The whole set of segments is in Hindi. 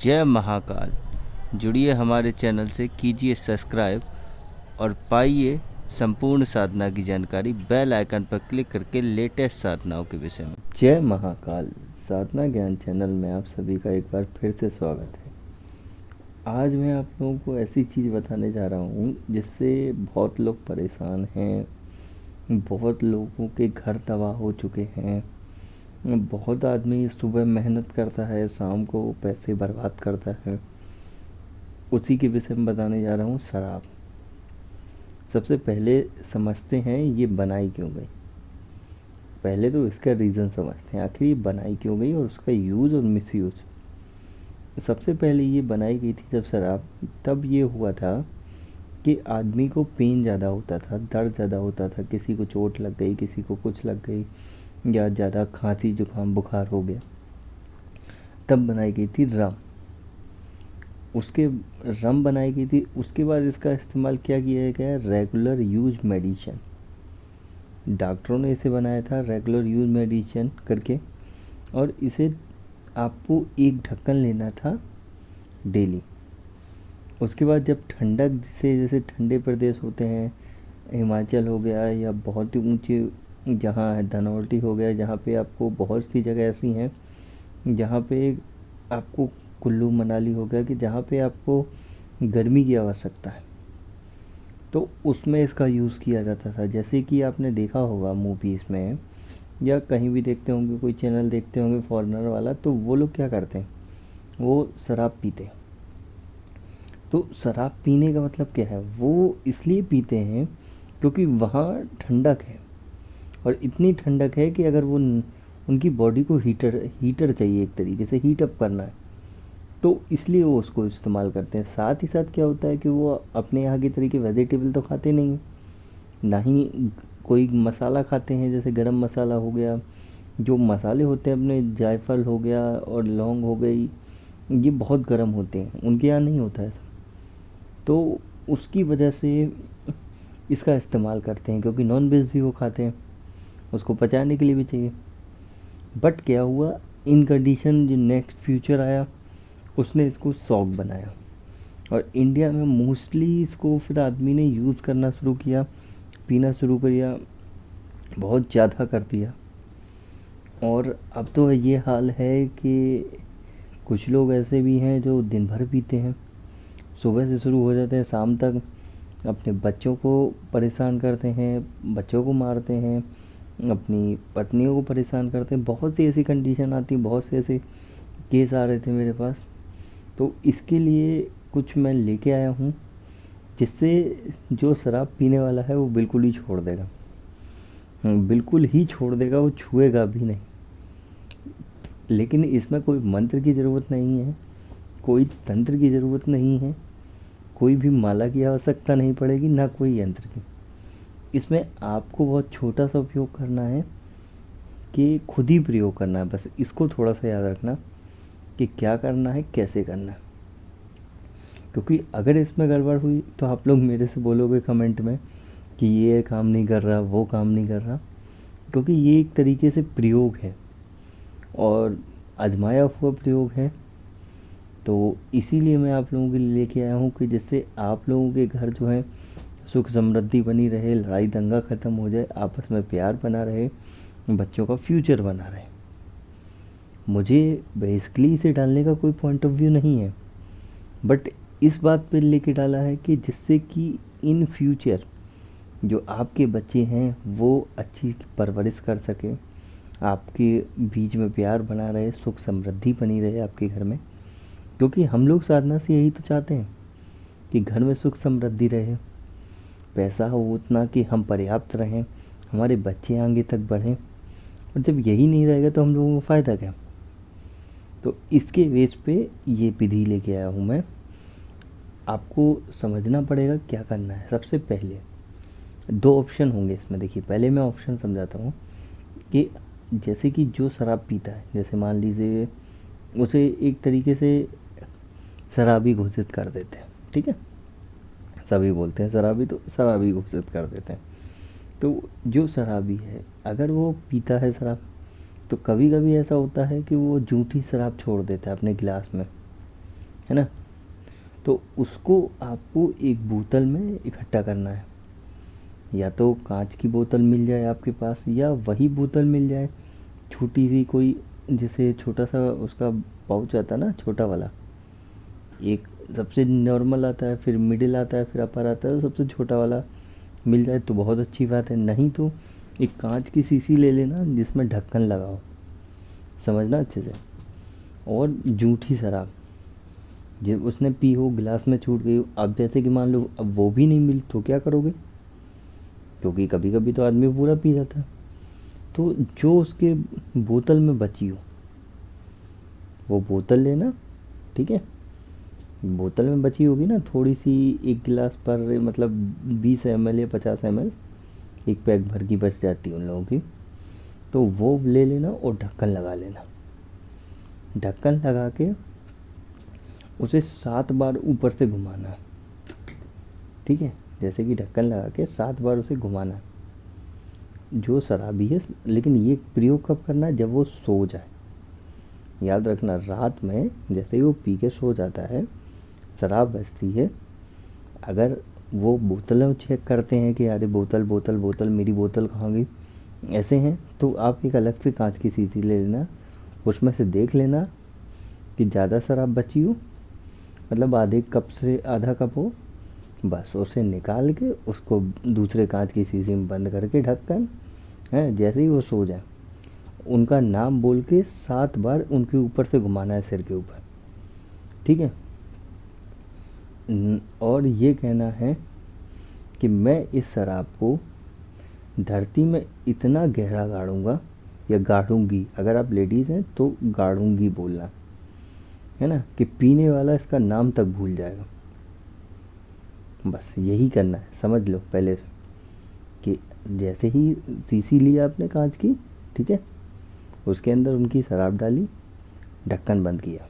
जय महाकाल। जुड़िए हमारे चैनल से, कीजिए सब्सक्राइब और पाइए संपूर्ण साधना की जानकारी बेल आइकन पर क्लिक करके लेटेस्ट साधनाओं के विषय में। जय महाकाल साधना ज्ञान चैनल में आप सभी का एक बार फिर से स्वागत है। आज मैं आप लोगों को ऐसी चीज़ बताने जा रहा हूँ जिससे बहुत लोग परेशान हैं, बहुत लोगों के घर तबाह हो चुके हैं। बहुत आदमी सुबह मेहनत करता है, शाम को पैसे बर्बाद करता है। उसी के विषय में बताने जा रहा हूँ, शराब। सबसे पहले समझते हैं ये बनाई क्यों गई। पहले तो इसका रीज़न समझते हैं, आखिर ये बनाई क्यों गई और उसका यूज़ और मिसयूज़। सबसे पहले ये बनाई गई थी जब शराब, तब ये हुआ था कि आदमी को पेन ज़्यादा होता था, दर्द ज़्यादा होता था। किसी को चोट लग गई, किसी को कुछ लग गई, या ज़्यादा खांसी जुकाम बुखार हो गया, तब बनाई गई थी रम। उसके रम बनाई गई थी। उसके बाद इसका इस्तेमाल क्या किया गया, रेगुलर यूज मेडिसिन। डॉक्टरों ने इसे बनाया था रेगुलर यूज मेडिसिन करके, और इसे आपको एक ढक्कन लेना था डेली। उसके बाद जब ठंडक से, जैसे ठंडे प्रदेश होते हैं, हिमाचल हो गया या बहुत ही ऊंचे जहाँ है, धनौल्टी हो गया, जहाँ पे आपको बहुत सी जगह ऐसी हैं जहाँ पे आपको, कुल्लू मनाली हो गया, कि जहाँ पे आपको गर्मी की आवश्यकता है, तो उसमें इसका यूज़ किया जाता था। जैसे कि आपने देखा होगा मूवीज़ में, या कहीं भी देखते होंगे, कोई चैनल देखते होंगे फॉरेनर वाला, तो वो लोग क्या करते हैं, वो शराब पीते हैं। तो शराब पीने का मतलब क्या है, वो इसलिए पीते हैं क्योंकि वहाँ ठंडक है, और इतनी ठंडक है कि अगर वो उनकी बॉडी को हीटर हीटर चाहिए, एक तरीके से हीट अप करना है, तो इसलिए वो उसको इस्तेमाल करते हैं। साथ ही साथ क्या होता है कि वो अपने यहाँ की तरीके वेजिटेबल तो खाते नहीं हैं, ना ही कोई मसाला खाते हैं, जैसे गरम मसाला हो गया, जो मसाले होते हैं अपने, जायफल हो गया और लौंग हो गई, ये बहुत गर्म होते हैं, उनके यहाँ नहीं होता ऐसा। तो उसकी वजह से इसका इस्तेमाल करते हैं, क्योंकि नॉन वेज भी वो खाते हैं, उसको पचाने के लिए भी चाहिए। बट क्या हुआ, इन कंडीशन जो नेक्स्ट फ्यूचर आया, उसने इसको शौक बनाया, और इंडिया में मोस्टली इसको फिर आदमी ने यूज़ करना शुरू किया, पीना शुरू किया, बहुत ज़्यादा कर दिया। और अब तो ये हाल है कि कुछ लोग ऐसे भी हैं जो दिन भर पीते हैं, सुबह से शुरू हो जाते हैं, शाम तक अपने बच्चों को परेशान करते हैं, बच्चों को मारते हैं, अपनी पत्नियों को परेशान करते हैं। बहुत सी ऐसी कंडीशन आती, बहुत से ऐसे केस आ रहे थे मेरे पास। तो इसके लिए कुछ मैं लेके आया हूँ, जिससे जो शराब पीने वाला है वो बिल्कुल ही छोड़ देगा। बिल्कुल ही छोड़ देगा, वो छुएगा भी नहीं। लेकिन इसमें कोई मंत्र की ज़रूरत नहीं है, कोई तंत्र की ज़रूरत नहीं है, कोई भी माला की आवश्यकता नहीं पड़ेगी, ना कोई यंत्र की। इसमें आपको बहुत छोटा सा उपयोग करना है, कि खुद ही प्रयोग करना है। बस इसको थोड़ा सा याद रखना कि क्या करना है, कैसे करना है। क्योंकि अगर इसमें गड़बड़ हुई तो आप लोग मेरे से बोलोगे कमेंट में कि ये काम नहीं कर रहा, वो काम नहीं कर रहा, क्योंकि ये एक तरीके से प्रयोग है और आजमाया हुआ प्रयोग है। तो इसीलिए मैं आप लोगों के लिए लेके आया हूँ, कि जिससे आप लोगों के घर जो है सुख समृद्धि बनी रहे, लड़ाई दंगा ख़त्म हो जाए, आपस में प्यार बना रहे, बच्चों का फ्यूचर बना रहे। मुझे बेसिकली इसे डालने का कोई पॉइंट ऑफ व्यू नहीं है, बट इस बात पे लेके डाला है कि जिससे कि इन फ्यूचर जो आपके बच्चे हैं वो अच्छी परवरिश कर सके, आपके बीच में प्यार बना रहे, सुख समृद्धि बनी रहे आपके घर में। क्योंकि हम लोग साधना से यही तो चाहते हैं कि घर में सुख समृद्धि रहे, पैसा हो उतना कि हम पर्याप्त रहें, हमारे बच्चे आगे तक बढ़ें। और जब यही नहीं रहेगा तो हम लोगों को फ़ायदा क्या। तो इसके बेस पे ये विधि लेके आया हूँ मैं। आपको समझना पड़ेगा क्या करना है। सबसे पहले दो ऑप्शन होंगे इसमें। देखिए, पहले मैं ऑप्शन समझाता हूँ कि जैसे कि जो शराब पीता है, जैसे मान लीजिए उसे एक तरीके से शराबी घोषित कर देते हैं, ठीक है, सभी बोलते हैं शराबी, तो शराबी घोषित कर देते हैं। तो जो शराबी है, अगर वो पीता है शराब, तो कभी कभी ऐसा होता है कि वो झूठी शराब छोड़ देता है अपने गिलास में, है ना। तो उसको आपको एक बोतल में इकट्ठा करना है, या तो कांच की बोतल मिल जाए आपके पास, या वही बोतल मिल जाए छोटी सी कोई, जैसे छोटा सा उसका पाउच आता है ना, छोटा वाला। एक सबसे नॉर्मल आता है, फिर मिडिल आता है, फिर अपर आता है, तो सबसे छोटा वाला मिल जाए तो बहुत अच्छी बात है। नहीं तो एक कांच की शीशी ले लेना जिसमें ढक्कन लगाओ, समझना अच्छे से। और जूठी शराब जब उसने पी हो, गिलास में छूट गई हो, अब जैसे कि मान लो अब वो भी नहीं मिली तो क्या करोगे, क्योंकि कभी कभी तो आदमी पूरा पी जाता है। तो जो उसके बोतल में बची हो वो बोतल लेना, ठीक है। बोतल में बची होगी ना थोड़ी सी, एक गिलास पर मतलब 20 ml या 50 ml, एक पैक भर की बच जाती है उन लोगों की। तो वो ले लेना और ढक्कन लगा लेना। ढक्कन लगा के उसे 7 बार ऊपर से घुमाना है, ठीक है। जैसे कि ढक्कन लगा के 7 बार उसे घुमाना है जो शराबी है। लेकिन ये प्रयोग कब करना है, जब वो सो जाए। याद रखना, रात में जैसे ही वो पी के सो जाता है, शराब बचती है, अगर वो बोतलें चेक करते हैं कि अरे बोतल बोतल बोतल, मेरी बोतल कहाँ गई, ऐसे हैं, तो आप एक अलग से कांच की शीशी ले लेना, उसमें से देख लेना कि ज़्यादा शराब बची हो, मतलब आधे कप से आधा कप हो, बस उसे निकाल के उसको दूसरे कांच की शीशी में बंद करके ढक्कन है, जैसे ही वो सो जाए उनका नाम बोल के 7 बार उनके ऊपर से घुमाना है, सिर के ऊपर, ठीक है। और ये कहना है कि मैं इस शराब को धरती में इतना गहरा गाड़ूंगा, या गाड़ूंगी, अगर आप लेडीज़ हैं तो गाड़ूंगी बोलना, है ना, कि पीने वाला इसका नाम तक भूल जाएगा। बस यही करना है, समझ लो पहले कि जैसे ही शीशी लिया आपने कांच की, ठीक है, उसके अंदर उनकी शराब डाली, ढक्कन बंद किया,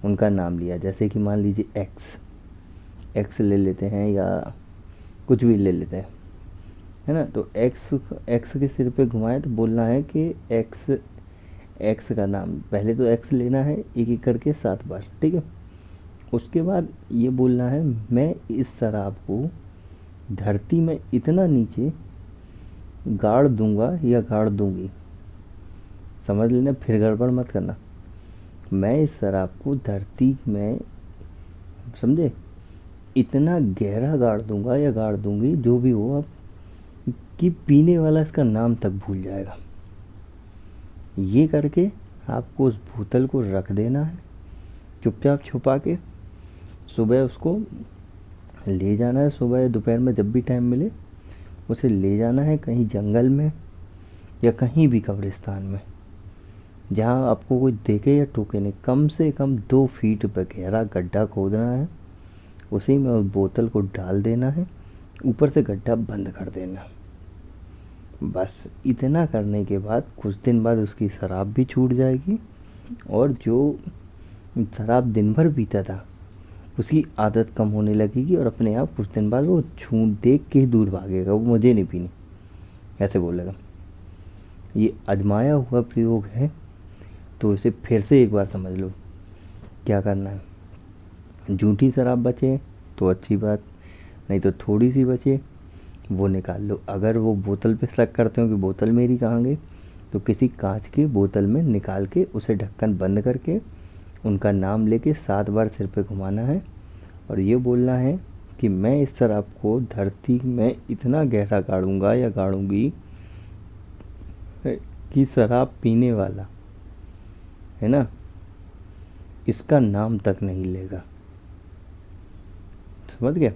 उनका नाम लिया, जैसे कि मान लीजिए एक्स ले लेते हैं या कुछ भी ले लेते हैं, है ना। तो एक्स के सिर पे घुमाए तो बोलना है कि एक्स का नाम, पहले तो एक्स लेना है एक एक करके 7 बार, ठीक है। उसके बाद ये बोलना है, मैं इस शराब को धरती में इतना नीचे गाड़ दूंगा या गाड़ दूंगी, समझ लेना, फिर गड़बड़ मत करना। मैं इस शराब को धरती में, समझे, इतना गहरा गाड़ दूंगा या गाड़ दूंगी, जो भी हो आप, कि पीने वाला इसका नाम तक भूल जाएगा। ये करके आपको उस बोतल को रख देना है चुपचाप छुपा के। सुबह उसको ले जाना है, सुबह या दोपहर में जब भी टाइम मिले उसे ले जाना है कहीं जंगल में या कहीं भी कब्रिस्तान में, जहाँ आपको कोई देखे या टोके नहीं। कम से कम 2 फीट पर गहरा गड्ढा खोदना है, उसी में उस बोतल को डाल देना है, ऊपर से गड्ढा बंद कर देना। बस इतना करने के बाद कुछ दिन बाद उसकी शराब भी छूट जाएगी, और जो शराब दिन भर पीता था उसकी आदत कम होने लगेगी, और अपने आप कुछ दिन बाद वो देख के ही दूर भागेगा, वो मुझे नहीं पीनी ऐसे बोलेगा। ये आजमाया हुआ प्रयोग है, तो इसे फिर से एक बार समझ लो क्या करना है। झूठी शराब बचे तो अच्छी बात, नहीं तो थोड़ी सी बचे वो निकाल लो। अगर वो बोतल पे शक करते हो कि बोतल मेरी कहाँ गई, तो किसी कांच की बोतल में निकाल के उसे ढक्कन बंद करके उनका नाम लेके 7 बार सिर पे घुमाना है, और ये बोलना है कि मैं इस शराब को धरती में इतना गहरा गाड़ूंगा या गाड़ूंगी कि शराब पीने वाला, है ना, इसका नाम तक नहीं लेगा। समझ गया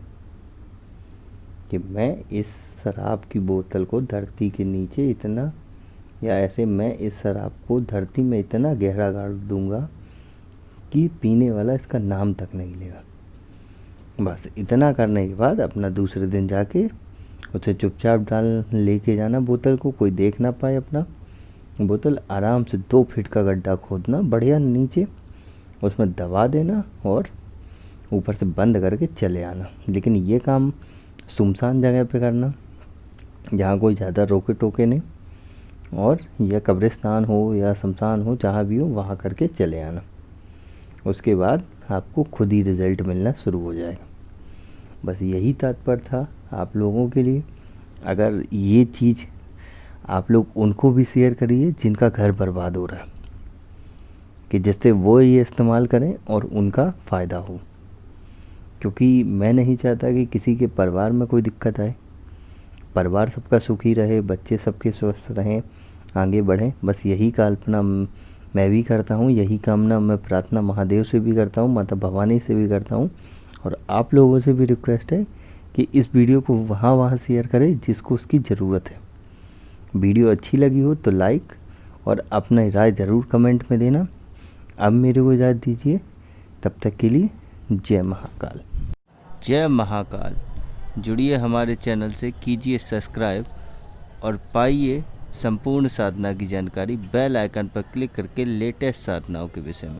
कि मैं इस शराब की बोतल को धरती के नीचे इतना, या ऐसे मैं इस शराब को धरती में इतना गहरा गाड़ दूंगा कि पीने वाला इसका नाम तक नहीं लेगा। बस इतना करने के बाद अपना दूसरे दिन जाके उसे चुपचाप डाल लेके जाना बोतल को, कोई देख ना पाए अपना बोतल। आराम से 2 फीट का गड्ढा खोदना बढ़िया नीचे, उसमें दबा देना और ऊपर से बंद करके चले आना। लेकिन ये काम सुनसान जगह पे करना जहाँ कोई ज़्यादा रोके टोके नहीं, और या कब्रिस्तान हो या शमशान हो, जहाँ भी हो वहाँ करके चले आना। उसके बाद आपको खुद ही रिज़ल्ट मिलना शुरू हो जाएगा। बस यही तात्पर्य था आप लोगों के लिए। अगर ये चीज़ आप लोग उनको भी शेयर करिए जिनका घर बर्बाद हो रहा है, कि जिससे वो ये इस्तेमाल करें और उनका फ़ायदा हो। क्योंकि मैं नहीं चाहता कि किसी के परिवार में कोई दिक्कत आए। परिवार सबका सुखी रहे, बच्चे सबके स्वस्थ रहें, आगे बढ़ें। बस यही कल्पना मैं भी करता हूँ, यही कामना मैं प्रार्थना महादेव से भी करता हूँ, माता भवानी से भी करता हूँ। और आप लोगों से भी रिक्वेस्ट है कि इस वीडियो को वहाँ शेयर करें जिसको उसकी ज़रूरत है। वीडियो अच्छी लगी हो तो लाइक और अपना राय ज़रूर कमेंट में देना। अब मेरे को इजाज़त दीजिए, तब तक के लिए जय महाकाल। जय महाकाल। जुड़िए हमारे चैनल से, कीजिए सब्सक्राइब और पाइए संपूर्ण साधना की जानकारी बेल आइकन पर क्लिक करके लेटेस्ट साधनाओं के विषय में।